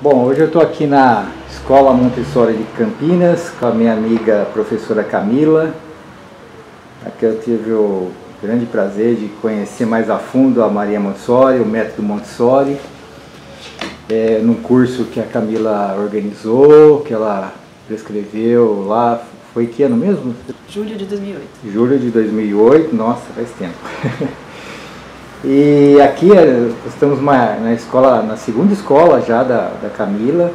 Bom, hoje eu estou aqui na Escola Montessori de Campinas com a minha amiga professora Camila. Aqui eu tive o grande prazer de conhecer mais a fundo a Maria Montessori, o método Montessori, num curso que a Camila organizou, que ela prescreveu lá. Foi que ano mesmo? Julho de 2008. Julho de 2008, nossa, faz tempo. E aqui estamos na escola, na segunda escola já da Camila,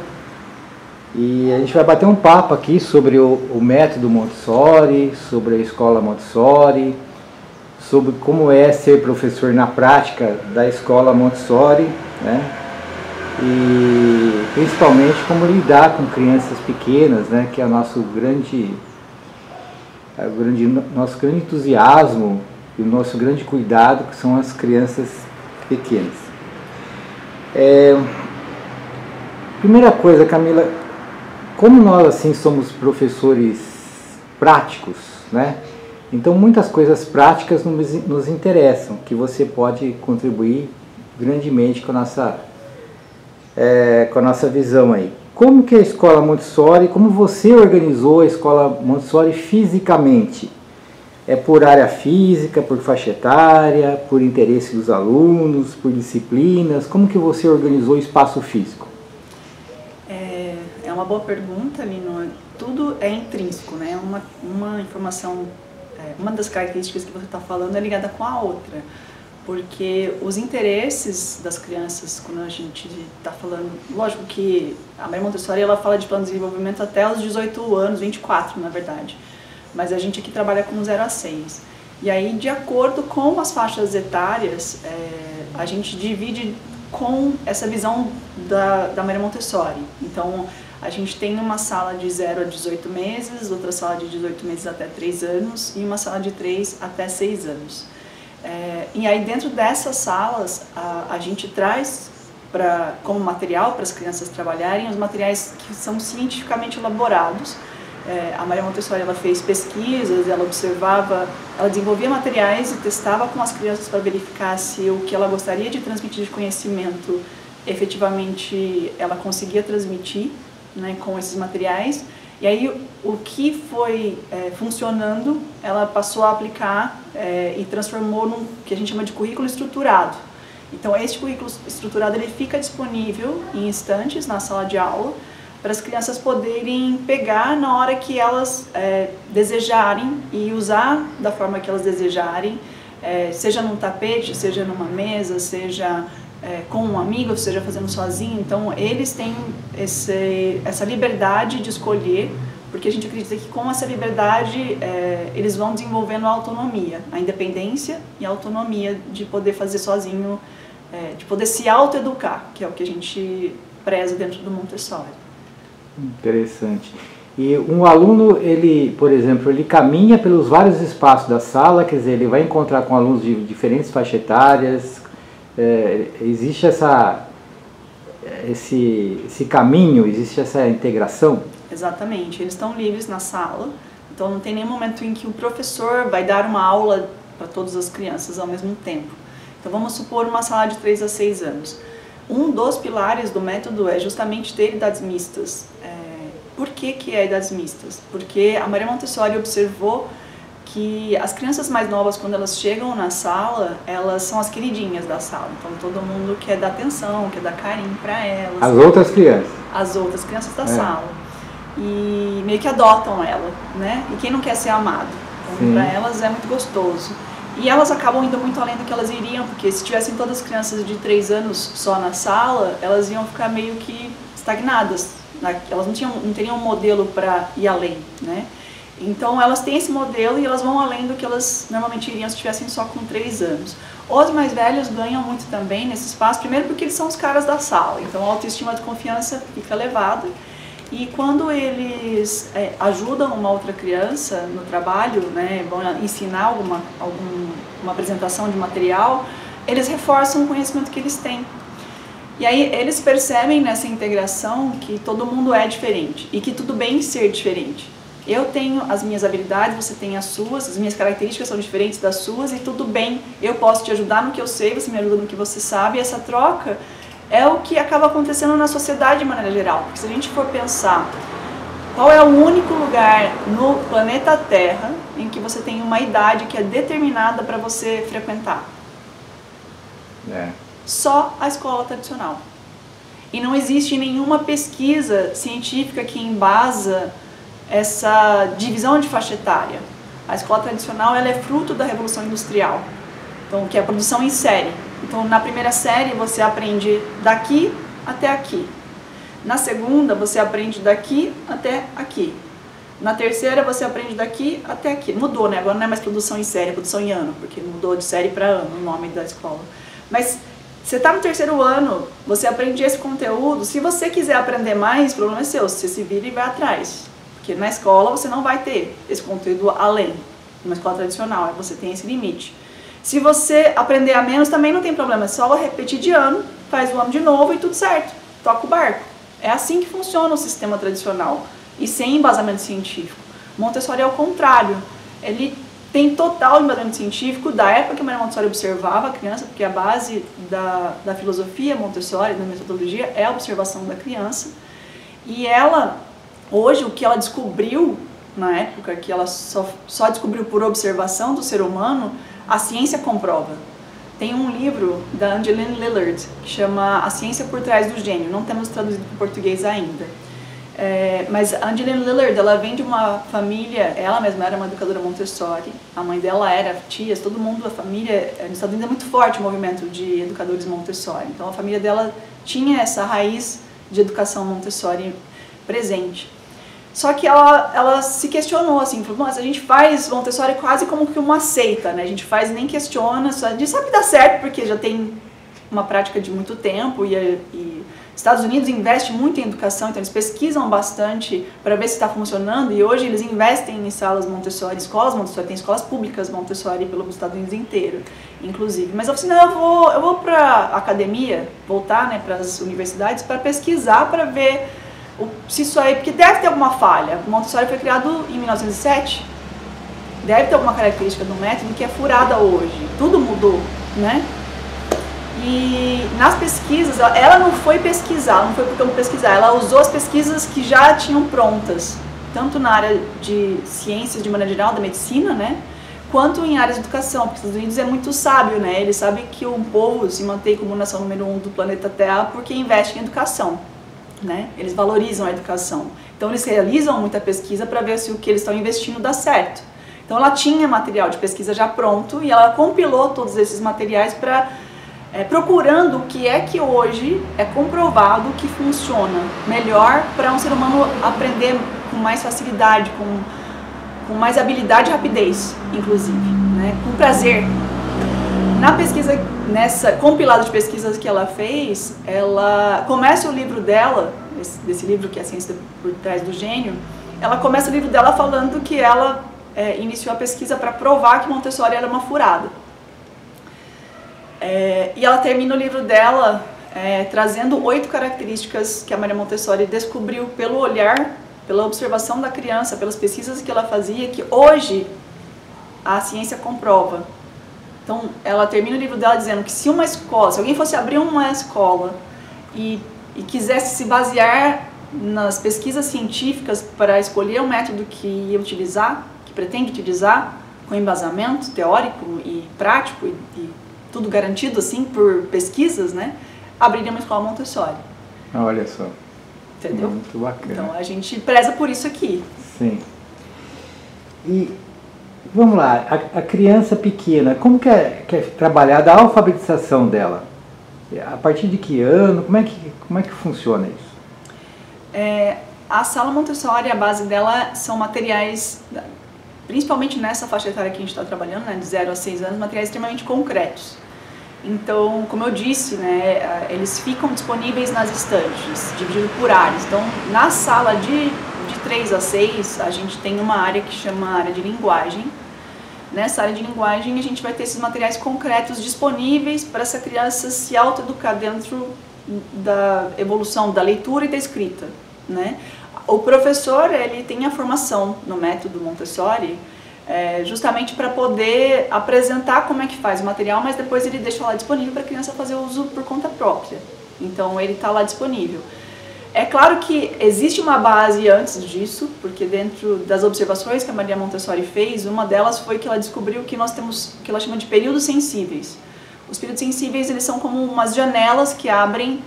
e a gente vai bater um papo aqui sobre o método Montessori, sobre a escola Montessori, sobre como é ser professor na prática da escola Montessori, né? E principalmente como lidar com crianças pequenas, né? Que é o nosso grande entusiasmo e o nosso grande cuidado, que são as crianças pequenas. Primeira coisa, Camila, como nós assim somos professores práticos, né? Então muitas coisas práticas nos interessam, que você pode contribuir grandemente com a nossa visão aí. Como que é a escola Montessori, como você organizou a escola Montessori fisicamente? É por área física, por faixa etária, por interesse dos alunos, por disciplinas? Como que você organizou o espaço físico? É uma boa pergunta, Lino. Tudo é intrínseco, né? Uma informação, uma das características que você está falando é ligada com a outra. Porque os interesses das crianças, quando a gente está falando... Lógico que a Maria Montessori ela fala de plano de desenvolvimento até os 18 anos, 24 na verdade. Mas a gente aqui trabalha com 0 a 6. E aí, de acordo com as faixas etárias, a gente divide com essa visão da Maria Montessori. Então, a gente tem uma sala de 0 a 18 meses, outra sala de 18 meses até 3 anos e uma sala de 3 até 6 anos. E aí, dentro dessas salas, a gente traz como material para as crianças trabalharem os materiais que são cientificamente elaborados. A Maria Montessori ela fez pesquisas, ela observava, ela desenvolvia materiais e testava com as crianças para verificar se o que ela gostaria de transmitir de conhecimento efetivamente ela conseguia transmitir, né, com esses materiais. E aí o que foi funcionando, ela passou a aplicar e transformou num que a gente chama de currículo estruturado. Então este currículo estruturado ele fica disponível em instantes na sala de aula, para as crianças poderem pegar na hora que elas desejarem e usar da forma que elas desejarem, seja num tapete, seja numa mesa, seja com um amigo, seja fazendo sozinho. Então eles têm essa liberdade de escolher, porque a gente acredita que com essa liberdade eles vão desenvolvendo a autonomia, a independência e a autonomia de poder fazer sozinho, de poder se autoeducar, que é o que a gente preza dentro do Montessori. Interessante. E um aluno, ele, por exemplo, ele caminha pelos vários espaços da sala, quer dizer, ele vai encontrar com alunos de diferentes faixas etárias, existe esse caminho, existe essa integração? Exatamente, eles estão livres na sala, então não tem nenhum momento em que o professor vai dar uma aula para todas as crianças ao mesmo tempo. Então vamos supor uma sala de 3 a 6 anos. Um dos pilares do método é justamente ter idades mistas. Por que é idades mistas? Porque a Maria Montessori observou que as crianças mais novas, quando elas chegam na sala, elas são as queridinhas da sala. Então todo mundo quer dar atenção, quer dar carinho para elas. As outras crianças? As outras crianças da sala. E meio que adotam ela, né? E quem não quer ser amado? Então para elas é muito gostoso. E elas acabam indo muito além do que elas iriam, porque se tivessem todas as crianças de 3 anos só na sala, elas iam ficar meio que estagnadas. Elas não teriam um modelo para ir além, né? Então elas têm esse modelo e elas vão além do que elas normalmente iriam se tivessem só com 3 anos. Os mais velhos ganham muito também nesse espaço, primeiro porque eles são os caras da sala, então a autoestima de confiança fica elevada. E quando eles ajudam uma outra criança no trabalho, né, vão ensinar alguma apresentação de material, eles reforçam o conhecimento que eles têm. E aí eles percebem nessa integração que todo mundo é diferente e que tudo bem ser diferente. Eu tenho as minhas habilidades, você tem as suas, as minhas características são diferentes das suas e tudo bem. Eu posso te ajudar no que eu sei, você me ajuda no que você sabe, e essa troca é o que acaba acontecendo na sociedade de maneira geral. Porque se a gente for pensar qual é o único lugar no planeta Terra em que você tem uma idade que é determinada para você frequentar? Só a escola tradicional. E não existe nenhuma pesquisa científica que embasa essa divisão de faixa etária. A escola tradicional ela é fruto da Revolução Industrial, então, que é a produção em série. Então, na primeira série você aprende daqui até aqui. Na segunda você aprende daqui até aqui. Na terceira você aprende daqui até aqui. Mudou, né? Agora não é mais produção em série, é produção em ano, porque mudou de série para ano o nome da escola. Mas você está no terceiro ano, você aprende esse conteúdo. Se você quiser aprender mais, o problema é seu. Você se vira e vai atrás. Porque na escola você não vai ter esse conteúdo além. Numa escola tradicional, você tem esse limite. Se você aprender a menos, também não tem problema. É só repetir de ano, faz o ano de novo e tudo certo. Toca o barco. É assim que funciona o sistema tradicional. E sem embasamento científico. Montessori é o contrário. Ele tem total embasamento científico da época que a Maria Montessori observava a criança, porque a base da filosofia Montessori, da metodologia, é a observação da criança. E ela, hoje, o que ela descobriu, na época que ela só descobriu por observação do ser humano, a ciência comprova. Tem um livro da Angeline Lillard, que chama A Ciência por Trás do Gênio. Não temos traduzido para o português ainda. Mas a Angeline Lillard, ela vem de uma família, ela mesma era uma educadora Montessori, a mãe dela era, tias, todo mundo, a família, nos Estados Unidos é muito forte o movimento de educadores Montessori, então a família dela tinha essa raiz de educação Montessori presente. Só que ela se questionou, assim, falou, mas a gente faz Montessori quase como que uma seita, né? A gente faz e nem questiona, só a gente sabe que dá certo porque já tem uma prática de muito tempo e Estados Unidos investe muito em educação, então eles pesquisam bastante para ver se está funcionando e hoje eles investem em salas Montessori, escolas Montessori, tem escolas públicas Montessori pelos Estados Unidos inteiro, inclusive. Mas eu falei assim, não, eu vou para a academia, voltar, né, para as universidades para pesquisar, para ver se isso aí, porque deve ter alguma falha. O Montessori foi criado em 1907, deve ter alguma característica do método que é furada hoje, tudo mudou, né? E nas pesquisas, ela não foi pesquisar, não foi porque eu vou pesquisar, ela usou as pesquisas que já tinham prontas, tanto na área de ciências de maneira geral, da medicina, né, quanto em áreas de educação, porque os Estados Unidos é muito sábio, né, ele sabe que um povo se mantém como nação número 1 do planeta Terra porque investe em educação, né, eles valorizam a educação, então eles realizam muita pesquisa para ver se o que eles estão investindo dá certo. Então ela tinha material de pesquisa já pronto e ela compilou todos esses materiais para procurando o que é que hoje é comprovado que funciona melhor para um ser humano aprender com mais facilidade, com mais habilidade e rapidez, inclusive, né? Com prazer. Na pesquisa, nessa compilada de pesquisas que ela fez, ela começa o livro dela, desse livro que é A Ciência por Trás do Gênio, ela começa o livro dela falando que ela iniciou a pesquisa para provar que Montessori era uma furada. E ela termina o livro dela trazendo 8 características que a Maria Montessori descobriu pelo olhar, pela observação da criança, pelas pesquisas que ela fazia, que hoje a ciência comprova. Então, ela termina o livro dela dizendo que se uma escola, se alguém fosse abrir uma escola e quisesse se basear nas pesquisas científicas para escolher o método que ia utilizar, que pretende utilizar, com embasamento teórico e prático e tudo garantido assim por pesquisas, né? Abriria uma escola Montessori. Olha só. Entendeu? Muito bacana. Então a gente preza por isso aqui. Sim. E vamos lá, a criança pequena, como que é trabalhada a alfabetização dela? A partir de que ano? Como é que funciona isso? A sala Montessori, a base dela são materiais, principalmente nessa faixa etária que a gente está trabalhando, né, de 0 a 6 anos, materiais extremamente concretos. Então, como eu disse, né, eles ficam disponíveis nas estantes, divididos por áreas. Então, na sala de 3 a 6, a gente tem uma área que chama área de linguagem. Nessa área de linguagem, a gente vai ter esses materiais concretos disponíveis para essa criança se autoeducar dentro da evolução da leitura e da escrita, né? O professor, ele tem a formação no método Montessori justamente para poder apresentar como é que faz o material, mas depois ele deixa lá disponível para a criança fazer uso por conta própria, Então ele está lá disponível. É claro que existe uma base antes disso, porque dentro das observações que a Maria Montessori fez, uma delas foi que ela descobriu que nós temos o que ela chama de períodos sensíveis. Os períodos sensíveis, eles são como umas janelas que abrem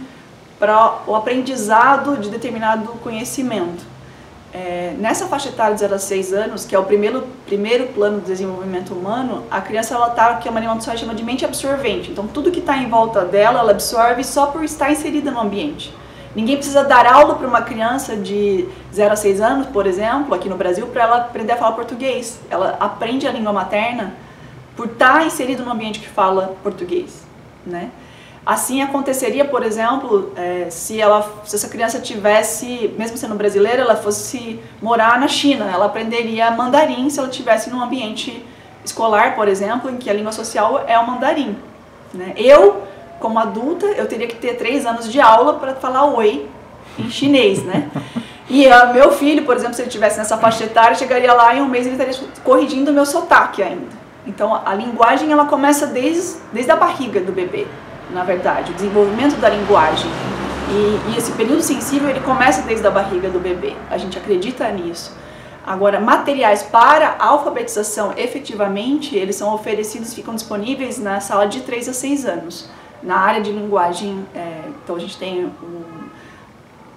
para o aprendizado de determinado conhecimento. Nessa faixa etária de 0 a 6 anos, que é o primeiro plano de desenvolvimento humano, a criança está o que a Maria Montessori chama de mente absorvente. Então tudo que está em volta dela, ela absorve só por estar inserida no ambiente. Ninguém precisa dar aula para uma criança de 0 a 6 anos, por exemplo, aqui no Brasil, para ela aprender a falar português. Ela aprende a língua materna por estar inserida no ambiente que fala português, né? Assim aconteceria, por exemplo, se essa criança tivesse, mesmo sendo brasileira, ela fosse morar na China, ela aprenderia mandarim se ela estivesse num ambiente escolar, por exemplo, em que a língua social é o mandarim, né? Como adulta, eu teria que ter 3 anos de aula para falar oi em chinês, né? E meu filho, por exemplo, se ele estivesse nessa faixa etária, chegaria lá em um mês e ele estaria corrigindo o meu sotaque ainda. Então, a linguagem, ela começa desde a barriga do bebê, na verdade, o desenvolvimento da linguagem. E esse período sensível, ele começa desde a barriga do bebê. A gente acredita nisso. Agora, materiais para alfabetização, efetivamente, eles são oferecidos e ficam disponíveis na sala de 3 a 6 anos. Na área de linguagem, então a gente tem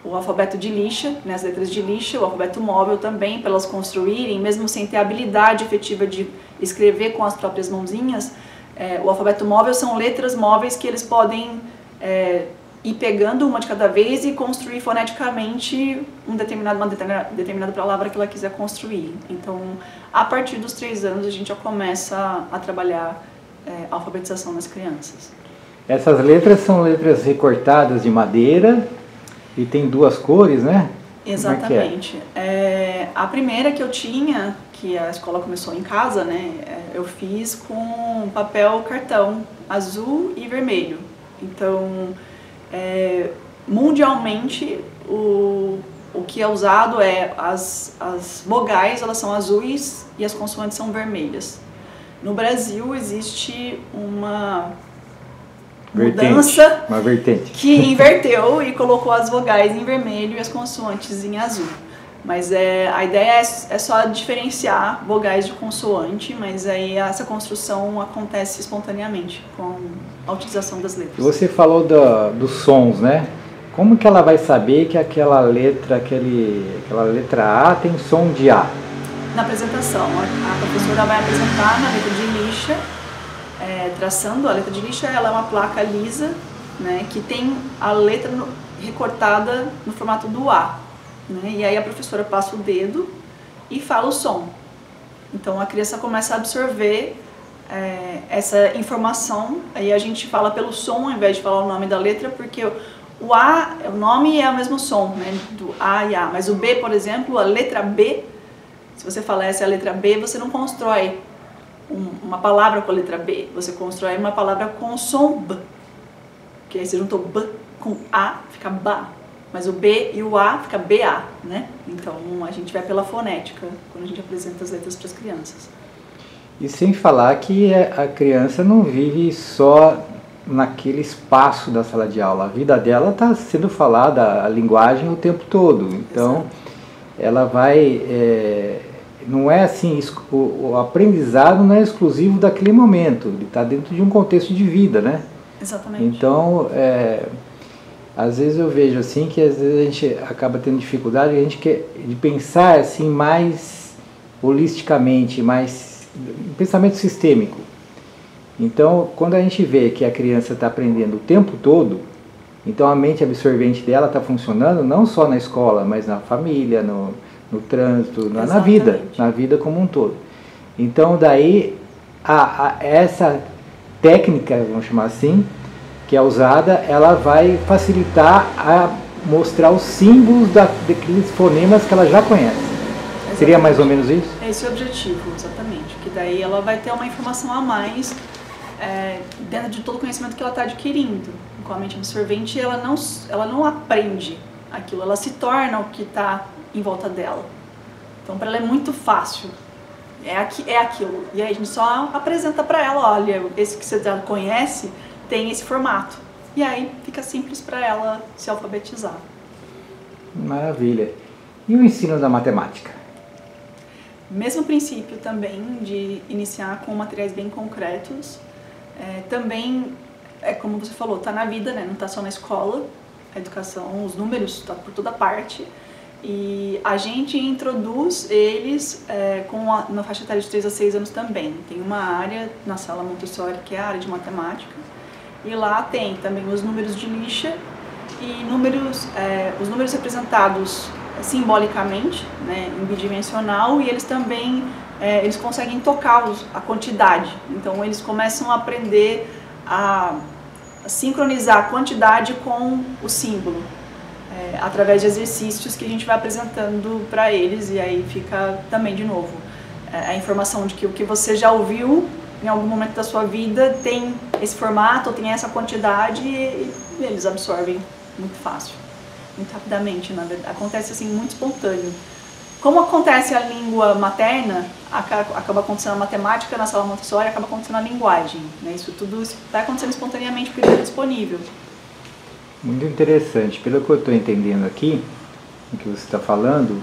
o alfabeto de lixa, né, as letras de lixa, o alfabeto móvel também, para elas construírem, mesmo sem ter a habilidade efetiva de escrever com as próprias mãozinhas. O alfabeto móvel são letras móveis que eles podem ir pegando uma de cada vez e construir foneticamente uma determinada palavra que ela quiser construir. Então, a partir dos 3 anos, a gente já começa a trabalhar a alfabetização das crianças. Essas letras são letras recortadas de madeira e tem 2 cores, né? Exatamente. A primeira que eu tinha, que a escola começou em casa, né? Eu fiz com papel cartão azul e vermelho. Então, mundialmente, o que é usado as vogais, elas são azuis e as consoantes são vermelhas. No Brasil existe uma mudança, uma vertente que inverteu e colocou as vogais em vermelho e as consoantes em azul. Mas a ideia é só diferenciar vogais de consoante, mas aí essa construção acontece espontaneamente com a utilização das letras. Você falou dos sons, né? Como que ela vai saber que aquela letra A tem som de A? Na apresentação, a professora vai apresentar na letra de lixa, traçando a letra de lixa. Ela é uma placa lisa, né, que tem a letra recortada no formato do A, né, e aí a professora passa o dedo e fala o som. Então a criança começa a absorver essa informação. Aí a gente fala pelo som ao invés de falar o nome da letra, porque o A, o nome é o mesmo som, né, do A e A, mas o B, por exemplo, a letra B, se você falar essa é a letra B, você não constrói uma palavra com a letra B, você constrói uma palavra com o som B, que aí você juntou B com A, fica BA, mas o B e o A fica BA, né? Então a gente vai pela fonética quando a gente apresenta as letras para as crianças. E sem falar que a criança não vive só naquele espaço da sala de aula, a vida dela está sendo falada a linguagem o tempo todo, então exato. Ela vai... não é assim, o aprendizado não é exclusivo daquele momento, ele está dentro de um contexto de vida, né? Exatamente. Então, às vezes eu vejo assim que às vezes a gente acaba tendo dificuldade de pensar assim mais holisticamente, mais um pensamento sistêmico. Então, quando a gente vê que a criança está aprendendo o tempo todo, então a mente absorvente dela está funcionando não só na escola, mas na família, no trânsito, na vida como um todo. Então daí essa técnica, vamos chamar assim, que é usada, ela vai facilitar a mostrar os símbolos daqueles fonemas que ela já conhece. Exatamente. Seria mais ou menos isso? É esse o objetivo, exatamente. Que daí ela vai ter uma informação a mais dentro de todo o conhecimento que ela está adquirindo. Com a mente absorvente, ela não aprende aquilo, ela se torna o que está em volta dela. Então para ela é muito fácil, é aquilo, e aí a gente só apresenta para ela, olha, esse que você já conhece tem esse formato, e aí fica simples para ela se alfabetizar. Maravilha. E o ensino da matemática? Mesmo princípio também de iniciar com materiais bem concretos. Também, como você falou, está na vida, né? Não está só na escola. A educação, os números estão por toda parte. E a gente introduz eles na faixa etária de 3 a 6 anos também. Tem uma área na sala Montessori que é a área de matemática. E lá tem também os números de lixa e os números representados simbolicamente, né, em bidimensional, e eles também eles conseguem tocar a quantidade. Então eles começam a aprender a sincronizar a quantidade com o símbolo, através de exercícios que a gente vai apresentando para eles, e aí fica também, de novo, a informação de que o que você já ouviu em algum momento da sua vida tem esse formato, tem essa quantidade, e eles absorvem muito fácil, muito rapidamente, na verdade. Acontece assim, muito espontâneo. Como acontece a língua materna, acaba acontecendo a matemática na sala Montessori, acaba acontecendo a linguagem, né? Isso tudo vai acontecendo espontaneamente porque está disponível. Muito interessante. Pelo que eu estou entendendo aqui, o que você está falando,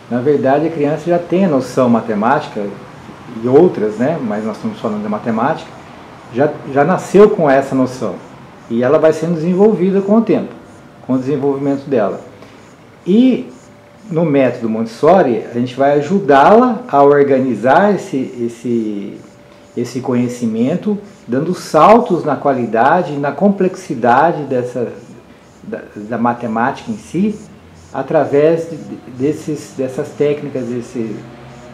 na verdade a criança já tem a noção matemática e outras, né? Mas nós estamos falando da matemática, já nasceu com essa noção. E ela vai sendo desenvolvida com o tempo, com o desenvolvimento dela. E no método Montessori, a gente vai ajudá-la a organizar esse conhecimento, dando saltos na qualidade e na complexidade da matemática em si, através dessas técnicas,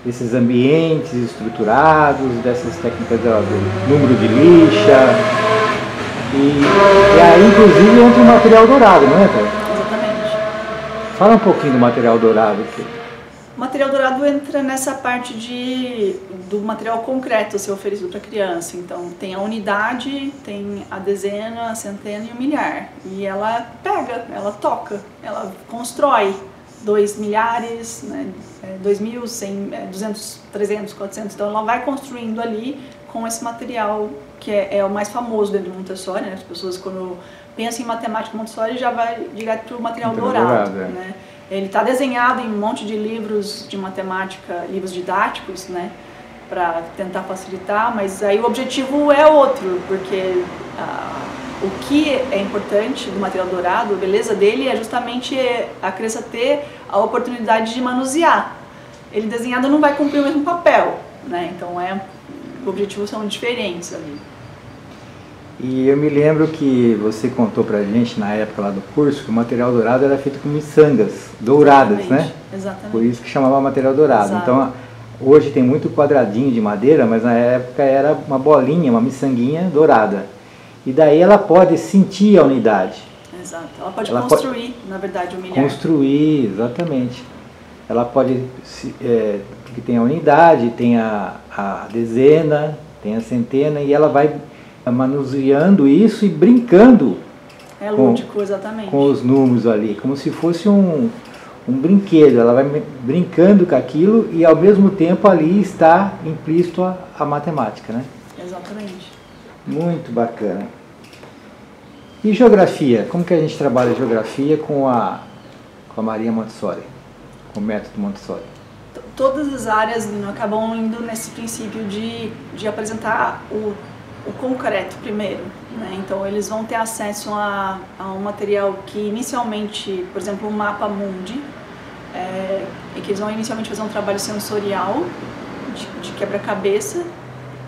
desses ambientes estruturados, dessas técnicas do número de lixa. E aí, inclusive, entra o material dourado, não é, Tânia? Fala um pouquinho do material dourado aqui. O material dourado entra nessa parte do material concreto a ser oferecido para a criança. Então, tem a unidade, tem a dezena, a centena e o milhar. E ela pega, ela toca, ela constrói 2 milhares, né, 2.000, 100, 200, 300, 400. Então, ela vai construindo ali com esse material que é o mais famoso dentro do Montessori, né? As pessoas, quando pensam em matemática Montessori, já vai direto para o material dourado, né? Ele está desenhado em um monte de livros de matemática, livros didáticos, né, para tentar facilitar, mas aí o objetivo é outro, porque o que é importante do material dourado, a beleza dele é justamente a criança ter a oportunidade de manusear. Ele desenhado não vai cumprir o mesmo papel, né? Então os objetivos são diferentes ali. E eu me lembro que você contou pra gente na época lá do curso que o material dourado era feito com miçangas douradas, Exatamente. Né? Exatamente. Por isso que chamava material dourado. Exato. Então, hoje tem muito quadradinho de madeira, mas na época era uma bolinha, uma miçanguinha dourada. E daí ela pode sentir a unidade. Exato. Ela pode construir, na verdade, o milhar. Construir, exatamente. Ela pode, que tem a unidade, tem a dezena, tem a centena, e ela vai manuseando isso e brincando lúdico, exatamente, com os números ali, como se fosse um brinquedo. Ela vai brincando com aquilo e ao mesmo tempo ali está implícito a matemática, né? Exatamente. Muito bacana. E geografia? Como que a gente trabalha geografia com a Maria Montessori, com o método Montessori? Todas as áreas acabam indo nesse princípio de apresentar o concreto primeiro, né? Então eles vão ter acesso a um material que inicialmente, por exemplo, um mapa mundi, em que eles vão inicialmente fazer um trabalho sensorial de quebra-cabeça,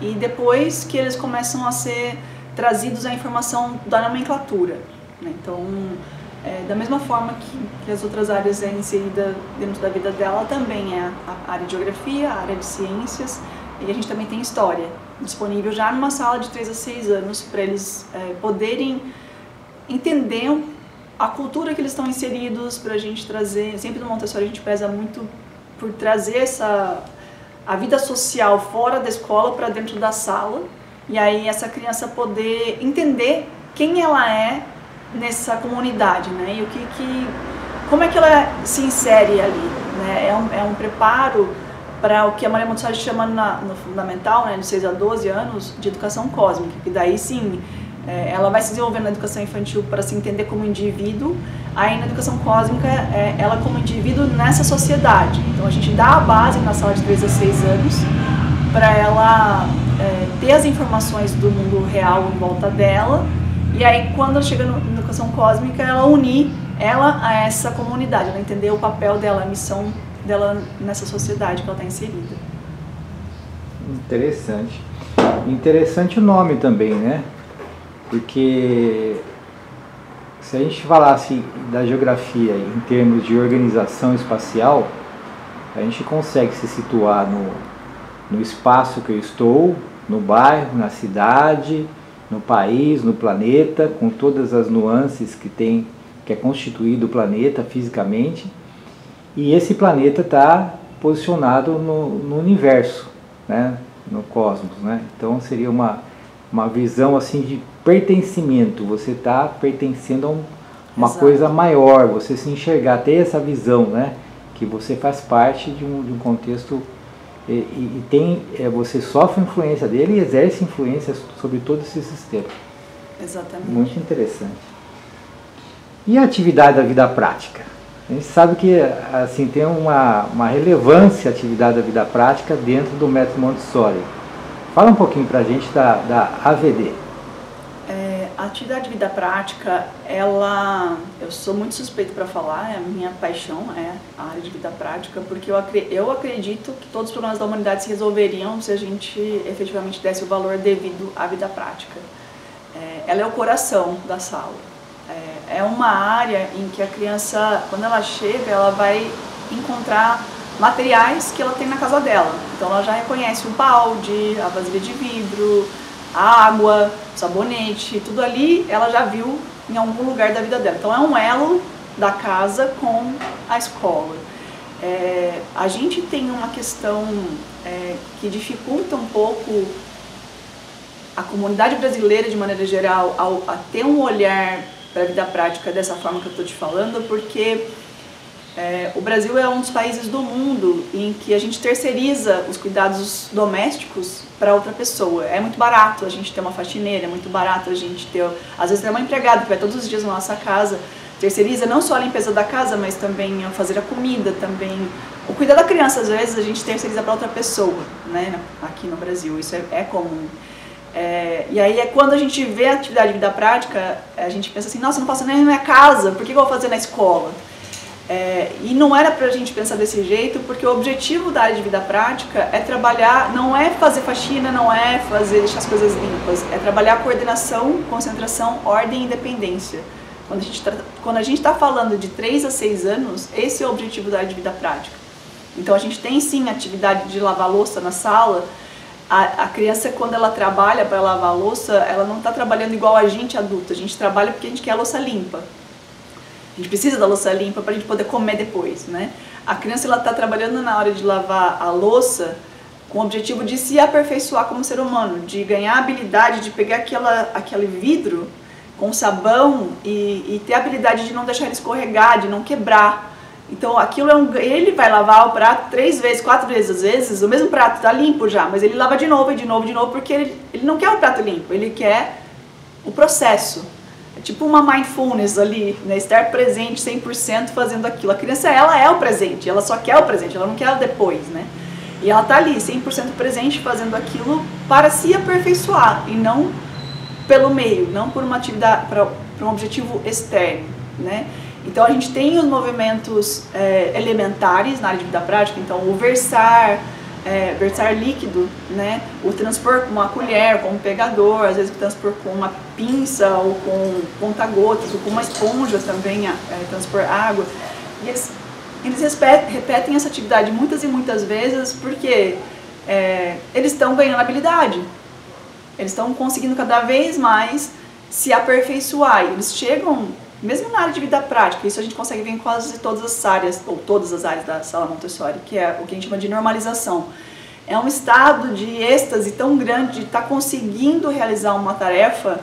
e depois que eles começam a ser trazidos a informação da nomenclatura, né? Então, da mesma forma que as outras áreas é inserida dentro da vida dela, também é a área de geografia, a área de ciências, e a gente também tem história disponível já numa sala de 3 a 6 anos para eles poderem entender a cultura que eles estão inseridos, para a gente trazer. Sempre no Montessori a gente preza muito por trazer a vida social fora da escola para dentro da sala, e aí essa criança poder entender quem ela é nessa comunidade, né? E como é que ela se insere ali, né? É um preparo para o que a Maria Montessori chama no fundamental, né, de 6 a 12 anos, de educação cósmica, que daí sim ela vai se desenvolvendo na educação infantil para se entender como indivíduo, aí na educação cósmica ela como indivíduo nessa sociedade. Então a gente dá a base na sala de 3 a 6 anos para ela ter as informações do mundo real em volta dela, e aí quando ela chega na educação cósmica ela unir ela a essa comunidade, ela entender o papel dela, a missão dela nessa sociedade que ela está inserida. Interessante. Interessante o nome também, né? Porque se a gente falasse da geografia em termos de organização espacial, a gente consegue se situar no espaço que eu estou, no bairro, na cidade, no país, no planeta, com todas as nuances que é constituído o planeta fisicamente, e esse planeta está posicionado no universo, né? No cosmos, né? Então seria uma visão assim de pertencimento, você está pertencendo a uma Exato. coisa maior, você se enxergar, ter essa visão, né? Que você faz parte de um contexto e você sofre influência dele e exerce influência sobre todo esse sistema. Exatamente. Muito interessante. E a atividade da vida prática? A gente sabe que assim, tem uma relevância a atividade da vida prática dentro do método Montessori. Fala um pouquinho para a gente da AVD. A atividade de vida prática, eu sou muito suspeita para falar, a minha paixão é a área de vida prática, porque eu acredito que todos os problemas da humanidade se resolveriam se a gente efetivamente desse o valor devido à vida prática. Ela é o coração da sala. É uma área em que a criança, quando ela chega, ela vai encontrar materiais que ela tem na casa dela. Então ela já reconhece o balde, a vasilha de vidro, a água, o sabonete, tudo ali ela já viu em algum lugar da vida dela. Então é um elo da casa com a escola. A gente tem uma questão que dificulta um pouco a comunidade brasileira de maneira geral a ter um olhar para a vida prática dessa forma que eu estou te falando, porque o Brasil é um dos países do mundo em que a gente terceiriza os cuidados domésticos para outra pessoa. É muito barato a gente ter uma faxineira, é muito barato a gente ter, às vezes, ter uma empregada que vai todos os dias na nossa casa, terceiriza não só a limpeza da casa, mas também fazer a comida, também o cuidar da criança, às vezes a gente terceiriza para outra pessoa, né, aqui no Brasil, isso é comum. E aí quando a gente vê a atividade de vida prática, a gente pensa assim, nossa, eu não faço nem na minha casa, por que eu vou fazer na escola? E não era pra gente pensar desse jeito, porque o objetivo da área de vida prática é trabalhar, não é fazer faxina, não é deixar as coisas limpas, é trabalhar coordenação, concentração, ordem e independência. Quando a gente está falando de 3 a 6 anos, esse é o objetivo da área de vida prática. Então a gente tem sim a atividade de lavar louça na sala. A criança, quando ela trabalha para lavar a louça, ela não está trabalhando igual a gente adulto, a gente trabalha porque a gente quer a louça limpa. A gente precisa da louça limpa para a gente poder comer depois, né? A criança está trabalhando na hora de lavar a louça com o objetivo de se aperfeiçoar como ser humano, de ganhar a habilidade de pegar aquele vidro com sabão e ter a habilidade de não deixar ele escorregar, de não quebrar. Então aquilo ele vai lavar o prato 3 vezes, 4 vezes, às vezes o mesmo prato está limpo já, mas ele lava de novo e de novo e de novo, porque ele não quer o prato limpo, ele quer o processo. É tipo uma mindfulness ali, né? Estar presente 100% fazendo aquilo. A criança, ela é o presente, ela só quer o presente, ela não quer o depois, né? E ela está ali 100% presente fazendo aquilo para se aperfeiçoar e não pelo meio, não por uma atividade, para um objetivo externo, né? Então a gente tem os movimentos elementares na área de vida prática, então o versar líquido, né? O transpor com uma colher, com um pegador, às vezes o transpor com uma pinça ou com conta-gotas, ou com uma esponja também, transpor água. E eles repetem essa atividade muitas e muitas vezes porque eles estão ganhando habilidade, eles estão conseguindo cada vez mais se aperfeiçoar. E eles chegam, mesmo na área de vida prática, isso a gente consegue ver em quase todas as áreas, ou todas as áreas da sala Montessori, que é o que a gente chama de normalização. É um estado de êxtase tão grande de estar conseguindo realizar uma tarefa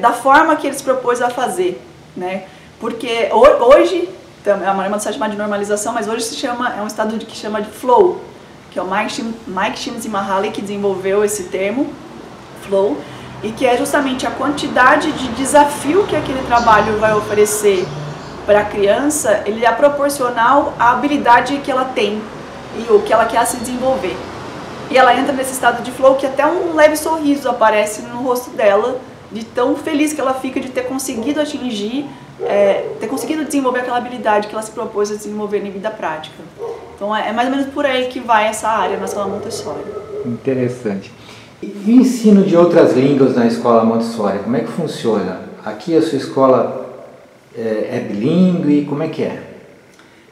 da forma que eles propôs a fazer, né? Porque hoje, a maneira de chamar de normalização, mas hoje é um estado que chama de flow, que é o Mike Csikszentmihalyi que desenvolveu esse termo, flow. e que é justamente a quantidade de desafio que aquele trabalho vai oferecer para a criança, ele é proporcional à habilidade que ela tem e o que ela quer se desenvolver. E ela entra nesse estado de flow que até um leve sorriso aparece no rosto dela, de tão feliz que ela fica de ter conseguido atingir, ter conseguido desenvolver aquela habilidade que ela se propôs a desenvolver em vida prática. Então é mais ou menos por aí que vai essa área na escola Montessori. Interessante. E o ensino de outras línguas na escola Montessori, como é que funciona? Aqui a sua escola é bilíngue, como é que é?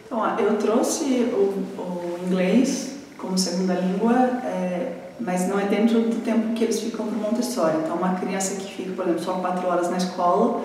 Então, eu trouxe o inglês como segunda língua, mas não é dentro do tempo que eles ficam para o Montessori. Então, uma criança que fica, por exemplo, só 4 horas na escola,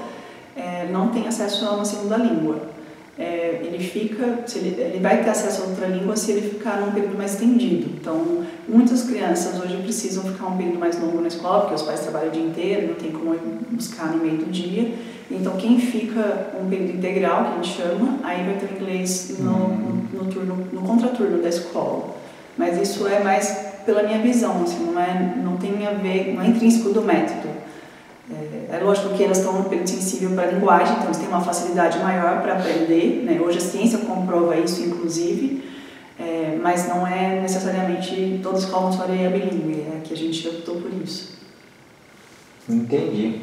não tem acesso a uma segunda língua. Ele vai ter acesso a outra língua se ele ficar num período mais estendido. Então, muitas crianças hoje precisam ficar um período mais longo na escola, porque os pais trabalham o dia inteiro, não tem como ir buscar no meio do dia. Então, quem fica um período integral, que a gente chama, aí vai ter o inglês no contraturno da escola. Mas isso é mais pela minha visão, assim, não tem a ver, não é intrínseco do método. É lógico que elas estão num período sensível para a linguagem, então eles têm uma facilidade maior para aprender, né? Hoje a ciência comprova isso, inclusive, mas não é necessariamente toda escola Montessori é bilíngue, que a gente optou por isso. Entendi.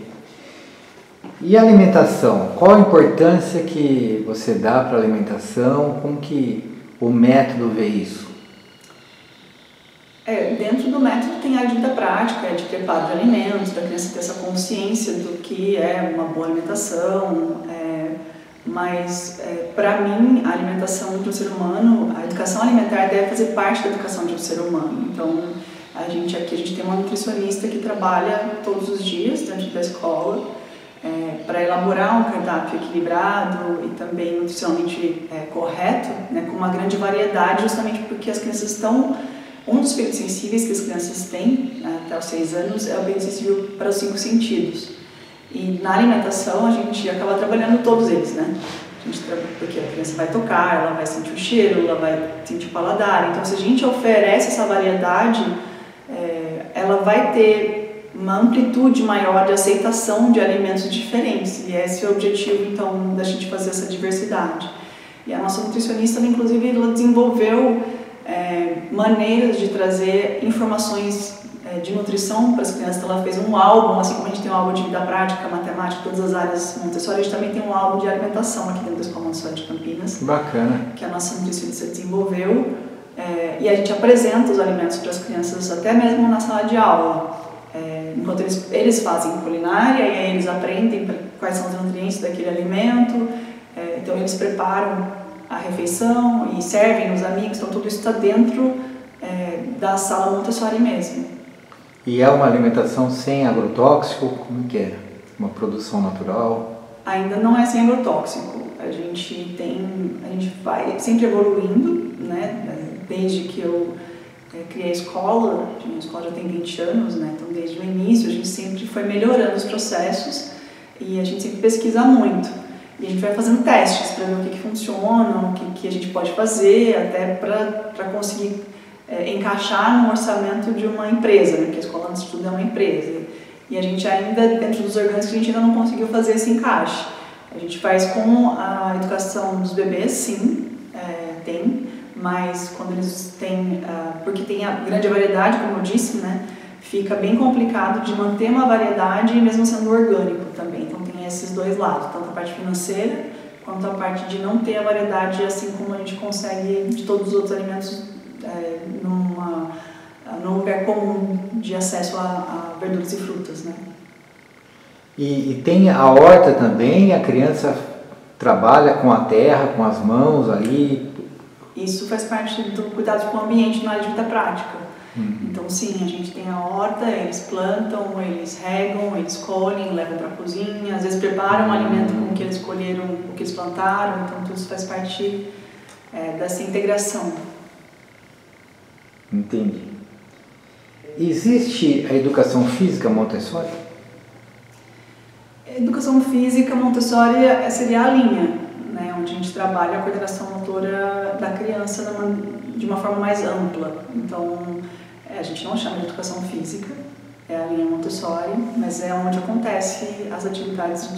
E a alimentação? Qual a importância que você dá para a alimentação? Como que o método vê isso? Dentro do método tem a vida prática, de preparo de alimentos, da criança ter essa consciência do que é uma boa alimentação, mas para mim a alimentação de um ser humano, a educação alimentar deve fazer parte da educação de um ser humano. Então a gente tem uma nutricionista que trabalha todos os dias dentro da escola para elaborar um cardápio equilibrado e também nutricionalmente correto, né, com uma grande variedade, justamente porque as crianças estão... Um dos períodos sensíveis que as crianças têm, até os 6 anos, é o período sensível para os 5 sentidos. E na alimentação a gente acaba trabalhando todos eles, né? Porque a criança vai tocar, ela vai sentir o cheiro, ela vai sentir o paladar. Então, se a gente oferece essa variedade, ela vai ter uma amplitude maior de aceitação de alimentos diferentes. E esse é o objetivo, então, da gente fazer essa diversidade. E a nossa nutricionista, inclusive, ela desenvolveu maneiras de trazer informações de nutrição para as crianças. Então, ela fez um álbum, assim como a gente tem um álbum de vida prática, matemática, todas as áreas Montessori, a gente também tem um álbum de alimentação aqui dentro da Escola Montessori de Campinas. Bacana. Que a nossa nutricionista desenvolveu. E a gente apresenta os alimentos para as crianças até mesmo na sala de aula. Enquanto eles fazem culinária, e aí eles aprendem quais são os nutrientes daquele alimento. Então, eles preparam a refeição e servem os amigos, então tudo isso está dentro da sala Montessori mesmo. E é uma alimentação sem agrotóxico? Como que é? Uma produção natural? Ainda não é sem agrotóxico. A gente vai sempre evoluindo, né? Desde que eu criei a escola já tem 20 anos, né? Então desde o início a gente sempre foi melhorando os processos e a gente sempre pesquisa muito. E a gente vai fazendo testes para ver o que funciona, o que a gente pode fazer, até para conseguir encaixar no orçamento de uma empresa, né? Porque a escola de estudo é uma empresa. E a gente ainda, dentro dos orgânicos, a gente ainda não conseguiu fazer esse encaixe. A gente faz com a educação dos bebês, sim, tem, mas quando eles têm, porque tem a grande variedade, como eu disse, né? Fica bem complicado de manter uma variedade mesmo sendo orgânico também. Então tem esses dois lados, tanto a parte financeira quanto a parte de não ter a variedade assim como a gente consegue de todos os outros alimentos num lugar comum de acesso a verduras e frutas, né? E tem a horta também, a criança trabalha com a terra, com as mãos ali? Isso faz parte do cuidado com o ambiente na área de vida prática. Então sim, a gente tem a horta, eles plantam, eles regam, eles colhem, levam para a cozinha, às vezes preparam um alimento com o que eles colheram, o que eles plantaram, então tudo isso faz parte dessa integração. Entendi. Existe a educação física Montessori? A educação física Montessori seria a linha, né, onde a gente trabalha a coordenação motora da criança de uma forma mais ampla. Então, a gente não chama de educação física, é a linha Montessori, mas é onde acontece as atividades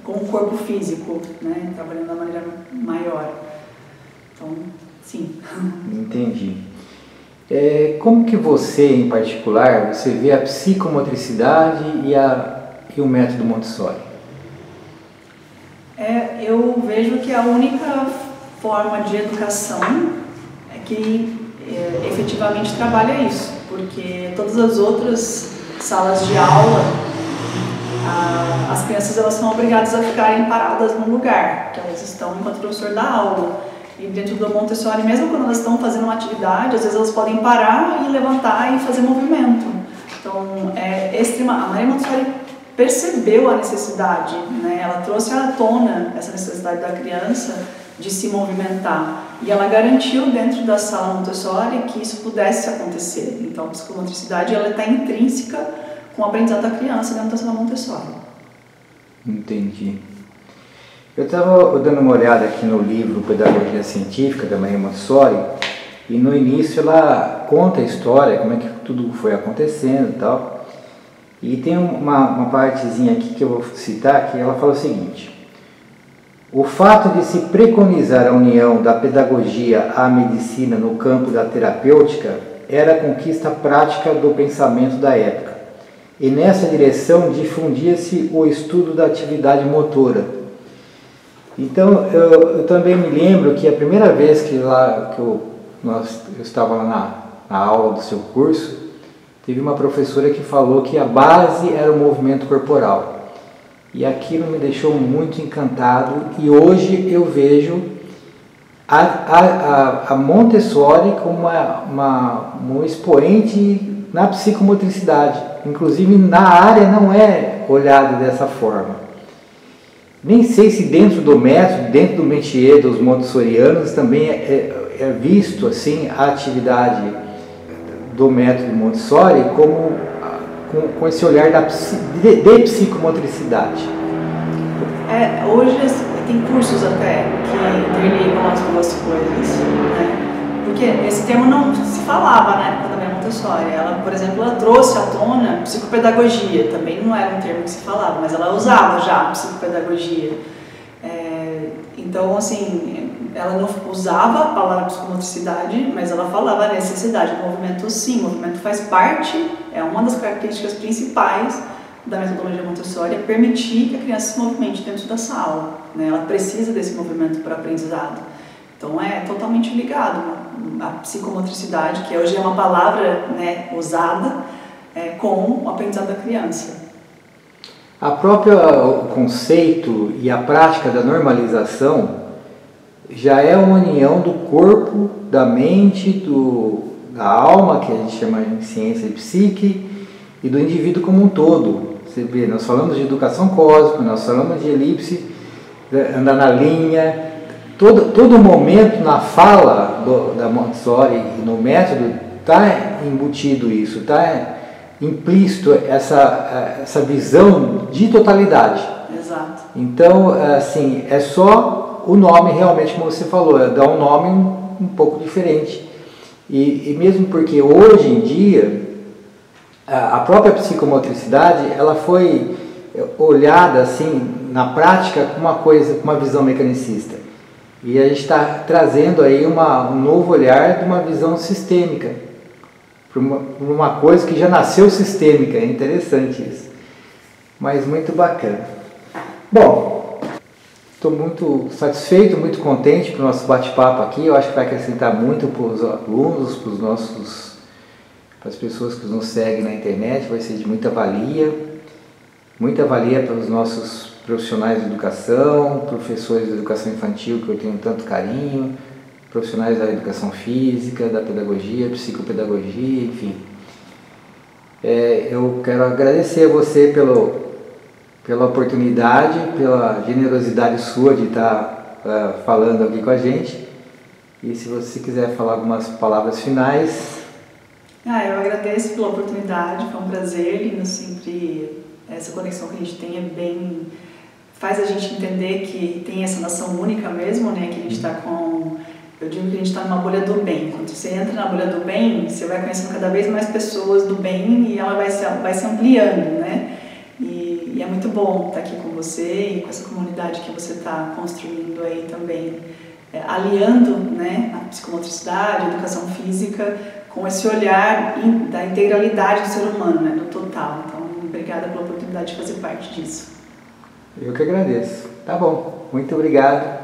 com o corpo físico, né, trabalhando da maneira maior. Então, sim. Entendi. Como que você, em particular, você vê a psicomotricidade e o método Montessori? Eu vejo que a única forma de educação é que efetivamente trabalha isso, porque todas as outras salas de aula, as crianças elas são obrigadas a ficarem paradas num lugar, que elas estão enquanto o professor dá aula. E dentro do Montessori, mesmo quando elas estão fazendo uma atividade, às vezes elas podem parar e levantar e fazer movimento. Então, a Maria Montessori percebeu a necessidade, né? Ela trouxe à tona essa necessidade da criança de se movimentar. E ela garantiu dentro da sala Montessori que isso pudesse acontecer. Então, a psicomotricidade está intrínseca com o aprendizado da criança dentro da sala Montessori. Entendi. Eu estava dando uma olhada aqui no livro Pedagogia Científica da Maria Montessori e no início ela conta a história, como é que tudo foi acontecendo e tal. E tem uma partezinha aqui que eu vou citar, que ela fala o seguinte: o fato de se preconizar a união da pedagogia à medicina no campo da terapêutica era a conquista prática do pensamento da época. E nessa direção difundia-se o estudo da atividade motora. Então, eu também me lembro que a primeira vez que eu estava lá na aula do seu curso, teve uma professora que falou que a base era o movimento corporal. E aquilo me deixou muito encantado e hoje eu vejo a Montessori como um expoente na psicomotricidade. Inclusive na área não é olhado dessa forma. Nem sei se dentro do método, dentro do métier dos montessorianos também é visto assim a atividade do método Montessori com esse olhar de psicomotricidade. Hoje tem cursos até que interligam as duas coisas, né? Porque esse termo não se falava na época da Maria Montessori. Ela, por exemplo, ela trouxe à tona psicopedagogia, também não era um termo que se falava, mas ela usava já psicopedagogia. Então, assim, ela não usava a palavra psicomotricidade, mas ela falava a necessidade do movimento. Sim, o movimento faz parte, é uma das características principais da metodologia Montessori, é permitir que a criança se movimente dentro da sala, né? Ela precisa desse movimento para aprendizado. Então é totalmente ligado à psicomotricidade, que hoje é uma palavra, né, usada com o aprendizado da criança. O conceito e a prática da normalização já é uma união do corpo, da mente, da alma, que a gente chama em ciência de psique, e do indivíduo como um todo. Você vê, nós falamos de educação cósmica, nós falamos de elipse, andar na linha. Todo momento na fala da Montessori e no método está embutido isso, está implícito essa visão de totalidade. Exato. Então, assim, é só o nome realmente, como você falou, dá um nome um pouco diferente. E mesmo porque hoje em dia a própria psicomotricidade ela foi olhada assim na prática com uma visão mecanicista. E a gente está trazendo aí um novo olhar de uma visão sistêmica, para uma coisa que já nasceu sistêmica. É interessante isso, mas muito bacana. Bom, estou muito satisfeito, muito contente para o nosso bate-papo aqui. Eu acho que vai acrescentar muito para os alunos, para as pessoas que nos seguem na internet, vai ser de muita valia para os nossos profissionais de educação, professores de educação infantil que eu tenho tanto carinho, profissionais da educação física, da pedagogia, psicopedagogia, enfim. Eu quero agradecer a você pela oportunidade, pela generosidade sua de estar falando aqui com a gente. E se você quiser falar algumas palavras finais. Eu agradeço pela oportunidade, foi um prazer, e sempre essa conexão que a gente tem faz a gente entender que tem essa nação única mesmo, né, que a gente está com... Eu digo que a gente está numa bolha do bem. Quando você entra na bolha do bem, você vai conhecendo cada vez mais pessoas do bem e ela vai se ampliando, né? E é muito bom estar aqui com você e com essa comunidade que você está construindo aí também, aliando, né, a psicomotricidade, a educação física, com esse olhar da integralidade do ser humano, né, do total. Então, obrigada pela oportunidade de fazer parte disso. Eu que agradeço. Tá bom, muito obrigado.